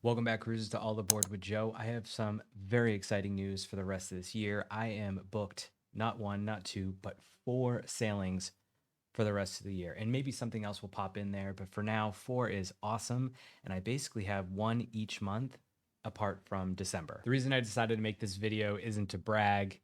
Welcome back, cruisers, to All Aboard with Joe. I have some very exciting news for the rest of this year. I am booked not one, not two, but four sailings for the rest of the year. And maybe something else will pop in there, but for now, four is awesome. And I basically have one each month apart from December. The reason I decided to make this video isn't to brag.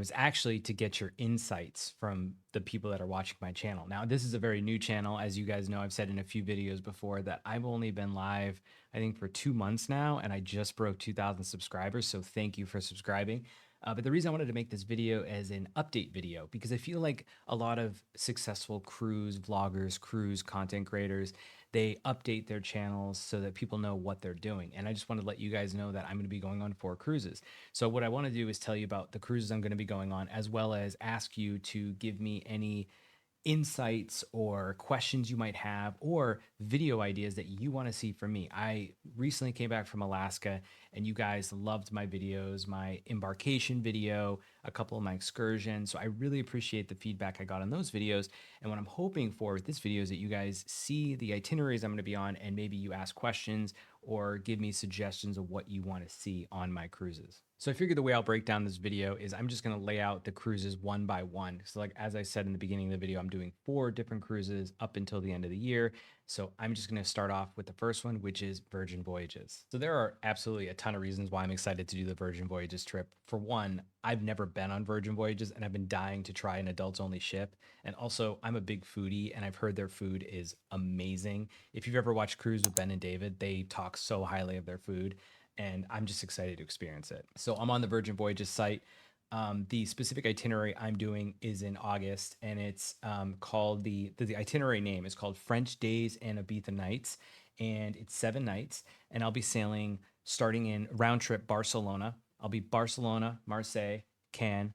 Is actually to get your insights from the people that are watching my channel. Now, this is a very new channel. As you guys know, I've said in a few videos before that I've only been live, I think, for 2 months now, and I just broke 2,000 subscribers. So thank you for subscribing. But the reason I wanted to make this video as an update video, because I feel like a lot of successful cruise vloggers, cruise content creators, they update their channels so that people know what they're doing. And I just want to let you guys know that I'm going to be going on 4 cruises. So what I want to do is tell you about the cruises I'm going to be going on, as well as ask you to give me any insights or questions you might have or video ideas that you want to see from me. I recently came back from Alaska and you guys loved my videos, my embarkation video, a couple of my excursions. So I really appreciate the feedback I got on those videos. And what I'm hoping for with this video is that you guys see the itineraries I'm going to be on and maybe you ask questions or give me suggestions of what you want to see on my cruises. So I figured the way I'll break down this video is I'm just going to lay out the cruises one by one. So like, as I said in the beginning of the video, I'm doing 4 different cruises up until the end of the year. So I'm just going to start off with the first one, which is Virgin Voyages. So there are absolutely a ton of reasons why I'm excited to do the Virgin Voyages trip. For one, I've never been on Virgin Voyages and I've been dying to try an adults only ship. And also I'm a big foodie and I've heard their food is amazing. If you've ever watched Cruise with Ben and David, they talk so highly of their food and I'm just excited to experience it. So I'm on the Virgin Voyages site. The specific itinerary I'm doing is in August, and it's called the itinerary name is called French Days and Ibiza Nights, and it's 7 nights. And I'll be sailing starting in round trip Barcelona. I'll be Barcelona, Marseille, Cannes,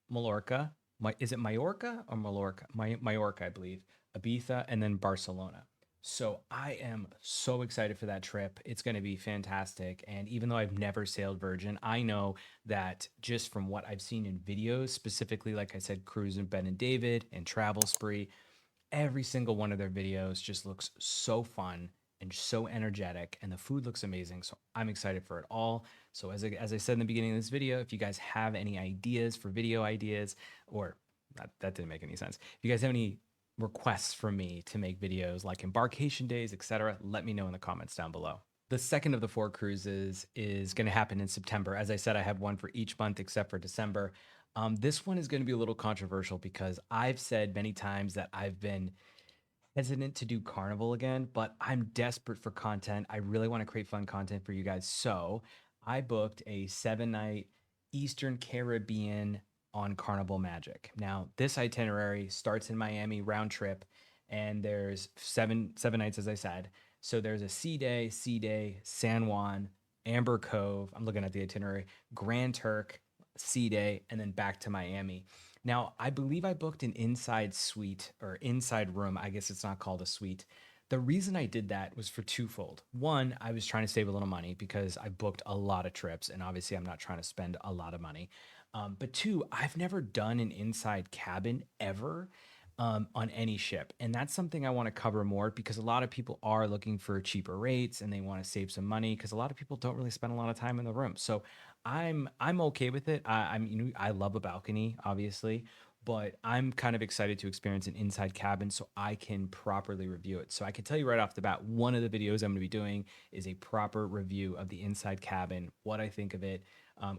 Mallorca. Is it Mallorca or Mallorca? Mallorca, I believe. Ibiza, and then Barcelona. So I am so excited for that trip. It's going to be fantastic. And even though I've never sailed Virgin, I know that just from what I've seen in videos, specifically, like I said, Cruise and Ben and David and Travel Spree, every single one of their videos just looks so fun and so energetic, and the food looks amazing. So I'm excited for it all. So as I said in the beginning of this video, if you guys have any ideas for video ideas, or that didn't make any sense. If you guys have any requests from me to make videos like embarkation days, etc., let me know in the comments down below. The second of the 4 cruises is going to happen in September. As I said, I have one for each month except for December. This one is going to be a little controversial because I've said many times that I've been hesitant to do Carnival again, but I'm desperate for content. I really want to create fun content for you guys. So I booked a 7 night Eastern Caribbean on Carnival Magic. Now, this itinerary starts in Miami round trip, and there's seven nights, as I said. So there's a Sea Day, San Juan, Amber Cove. I'm looking at the itinerary, Grand Turk, Sea Day, and then back to Miami. Now, I believe I booked an inside suite or inside room. I guess it's not called a suite. The reason I did that was for twofold. One, I was trying to save a little money because I booked a lot of trips, and obviously I'm not trying to spend a lot of money. But two, I've never done an inside cabin ever on any ship. And that's something I want to cover more because a lot of people are looking for cheaper rates and they want to save some money because a lot of people don't really spend a lot of time in the room. So I'm okay with it. I love a balcony, obviously, but I'm kind of excited to experience an inside cabin so I can properly review it. So I can tell you right off the bat, one of the videos I'm going to be doing is a proper review of the inside cabin, what I think of it.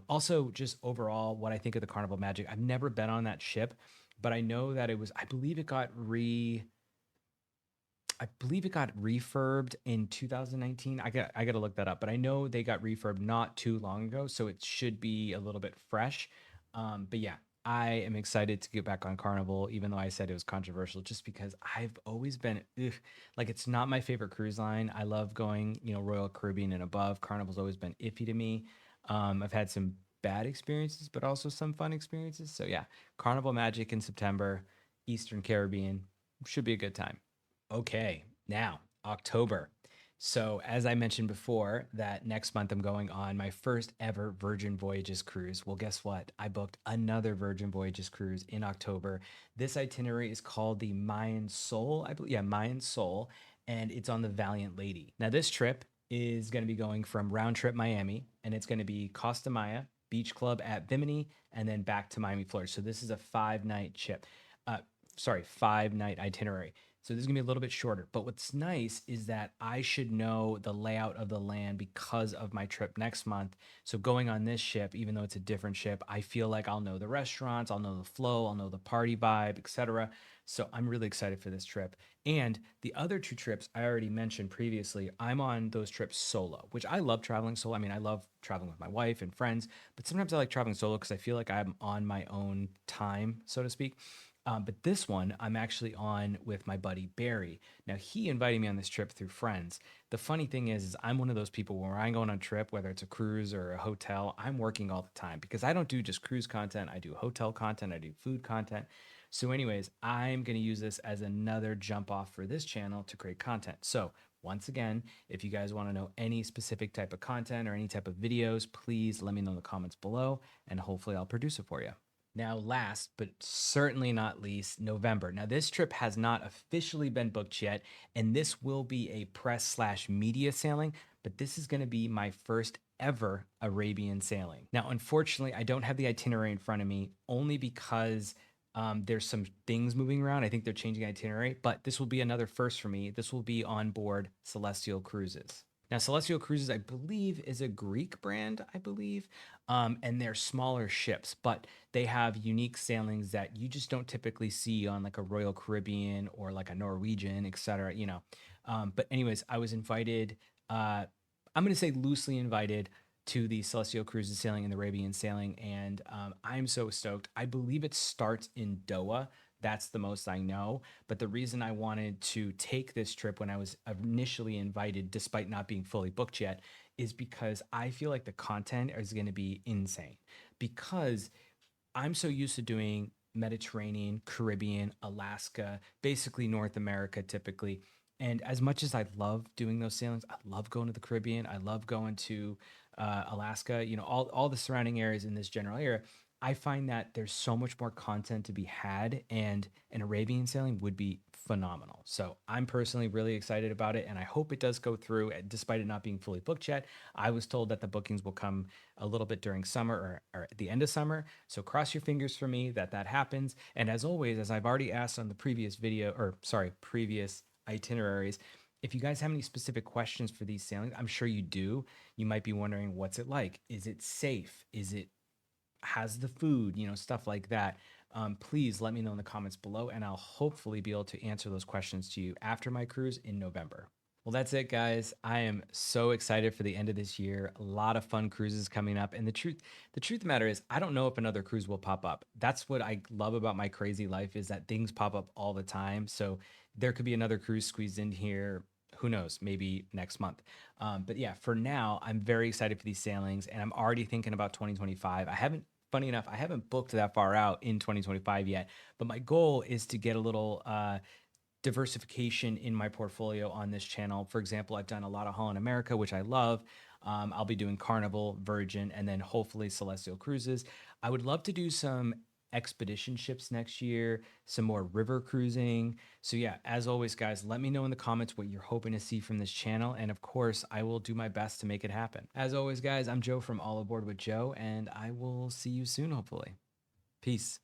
Also, just overall, what I think of the Carnival Magic. I've never been on that ship, but I know that it was, I believe it got refurbed in 2019. I got to look that up, but I know they got refurbed not too long ago, so it should be a little bit fresh. But yeah, I am excited to get back on Carnival, even though I said it was controversial, just because I've always been like it's not my favorite cruise line. I love going, Royal Caribbean and above. Carnival's always been iffy to me. I've had some bad experiences, but also some fun experiences. So yeah, Carnival Magic in September, Eastern Caribbean should be a good time. Okay, now October. So, as I mentioned before, that next month I'm going on my first ever Virgin Voyages cruise. Well, guess what? I booked another Virgin Voyages cruise in October. This itinerary is called the Mayan Soul, I believe. Yeah, Mayan Soul, and it's on the Valiant Lady. Now, this trip is going to be going from round trip Miami, and it's going to be Costa Maya, Beach Club at Bimini, and then back to Miami, Florida. So this is a 5-night trip. Uh, 5-night itinerary. So this is gonna be a little bit shorter. But what's nice is that I should know the layout of the land because of my trip next month. So going on this ship, even though it's a different ship, I feel like I'll know the restaurants, I'll know the flow, I'll know the party vibe, etc. So I'm really excited for this trip. And the other two trips I already mentioned previously, I'm on those trips solo, which I love traveling solo. I mean, I love traveling with my wife and friends, but sometimes I like traveling solo because I feel like I'm on my own time, so to speak. But this one, I'm actually on with my buddy Barry. Now, he invited me on this trip through friends. The funny thing is I'm one of those people where I'm going on a trip, whether it's a cruise or a hotel, I'm working all the time because I don't do just cruise content. I do hotel content, I do food content. So, anyways, I'm going to use this as another jump off for this channel to create content. So, once again, if you guys want to know any specific type of content or any type of videos, please let me know in the comments below and hopefully I'll produce it for you. Now, last but certainly not least, November. Now, this trip has not officially been booked yet, and this will be a press/media sailing, but this is going to be my first ever Arabian sailing. Now, unfortunately, I don't have the itinerary in front of me only because there's some things moving around. I think they're changing itinerary, but this will be another first for me. This will be on board Celestial Cruises. Now, Celestial Cruises, I believe, is a Greek brand, I believe, and they're smaller ships, but they have unique sailings that you just don't typically see on like a Royal Caribbean or like a Norwegian, etc. But anyways, I was invited. I'm going to say loosely invited to the Celestial Cruises sailing and the Arabian sailing, and I'm so stoked. I believe it starts in Doha. That's the most I know. But the reason I wanted to take this trip when I was initially invited, despite not being fully booked yet, is because I feel like the content is going to be insane. Because I'm so used to doing Mediterranean, Caribbean, Alaska, basically North America typically. And as much as I love doing those sailings, I love going to the Caribbean. I love going to Alaska, all the surrounding areas in this general area. I find that there's so much more content to be had, and an Arabian sailing would be phenomenal. So I'm personally really excited about it, and I hope it does go through, despite it not being fully booked yet. I was told that the bookings will come a little bit during summer or at the end of summer. So cross your fingers for me that that happens. And as always, as I've already asked on the previous video, or sorry, previous itineraries, if you guys have any specific questions for these sailings, I'm sure you do. You might be wondering, what's it like? Is it safe? Is it has the food, stuff like that. Please let me know in the comments below, and I'll hopefully be able to answer those questions to you after my cruise in November. Well, that's it, guys. I am so excited for the end of this year. A lot of fun cruises coming up. And the truth of the matter is, I don't know if another cruise will pop up. That's what I love about my crazy life, is that things pop up all the time. So there could be another cruise squeezed in here. Who knows? Maybe next month. But yeah, for now, I'm very excited for these sailings, and I'm already thinking about 2025. Funny enough, I haven't booked that far out in 2025 yet, but my goal is to get a little diversification in my portfolio on this channel. For example, I've done a lot of Holland America, which I love. I'll be doing Carnival, Virgin, and then hopefully Celestial Cruises. I would love to do some expedition ships next year, some more river cruising. So yeah, as always, guys, let me know in the comments what you're hoping to see from this channel. And of course, I will do my best to make it happen. As always, guys, I'm Joe from All Aboard with Joe, and I will see you soon, hopefully. Peace.